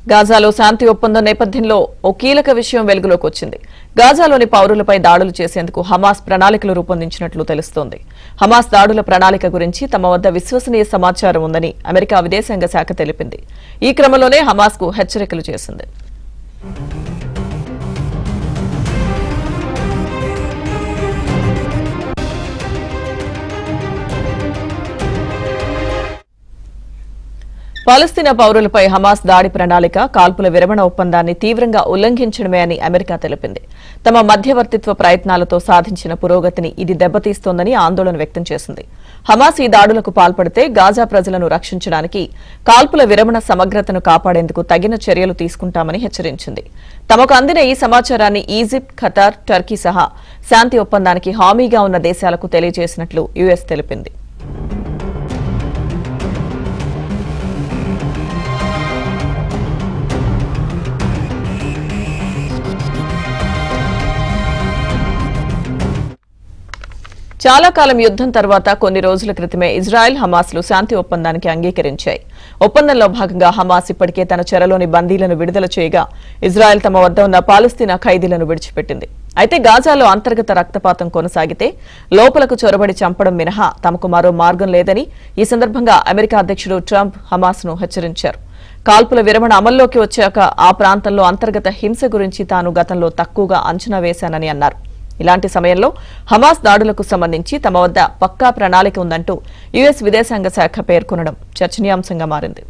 గాజాలో శాంతి ఒప్పందం నేపథ్యంలో ఓ కీలక విషయం వెలుగులోకి వచ్చింది. గాజాలోని పౌరులపై దాడులు చేసేందుకు హమాస్ ప్రణాళికలు రూపొందించినట్లు తెలుస్తోంది. హమాస్ దాడుల ప్రణాళిక గురించి తమ వద్ద విశ్వసనీయ సమాచారం ఉందని అమెరికా విదేశాంగ శాఖ తెలిపింది. ఈ క్రమంలోనే హమాస్కు హెచ్చరికలు చేసింది. పాలస్తీనా పౌరులపై హమాస్ దాడి ప్రణాళిక కాల్పుల విరమణ ఒప్పందాన్ని తీవ్రంగా ఉల్లంఘించడమే అని అమెరికా తెలిపింది. తమ మధ్యవర్తిత్వ ప్రయత్నాలతో సాధించిన పురోగతిని ఇది దెబ్బతీస్తోందని ఆందోళన వ్యక్తం చేసింది. హమాస్ ఈ దాడులకు పాల్పడితే గాజా ప్రజలను రక్షించడానికి కాల్పుల విరమణ సమగ్రతను కాపాడేందుకు తగిన చర్యలు తీసుకుంటామని హెచ్చరించింది. తమకు అందిన ఈ సమాచారాన్ని ఈజిప్ట్, ఖతార్, టర్కీ సహా శాంతి ఒప్పందానికి హామీగా ఉన్న దేశాలకు తెలియజేసినట్లు యుఎస్ తెలిపింది. చాలా కాలం యుద్దం తర్వాత కొన్ని రోజుల క్రితమే ఇజ్రాయెల్, హమాస్లు శాంతి ఒప్పందానికి అంగీకరించాయి. ఒప్పందంలో భాగంగా హమాస్ ఇప్పటికే తన చెరలోని బందీలను విడుదల చేయగా ఇజ్రాయెల్ తమ వద్ద ఉన్న పాలస్తీనా ఖైదీలను విడిచిపెట్టింది. అయితే గాజాలో అంతర్గత రక్తపాతం కొనసాగితే లోపలకు చొరబడి చంపడం మినహా తమకు మరో మార్గం లేదని ఈ సందర్భంగా అమెరికా అధ్యక్షుడు ట్రంప్ హమాస్ను హెచ్చరించారు. కాల్పుల విరమణ అమల్లోకి వచ్చాక ఆ ప్రాంతంలో అంతర్గత హింస గురించి తాను గతంలో తక్కువగా అంచనా వేశానని అన్నారు. ఇలాంటి సమయంలో హమాస్ దాడులకు సంబంధించి తమ వద్ద పక్కా ప్రణాళిక ఉందంటూ యుఎస్ విదేశాంగ శాఖ పేర్కొనడం చర్చనీయాంశంగా మారింది.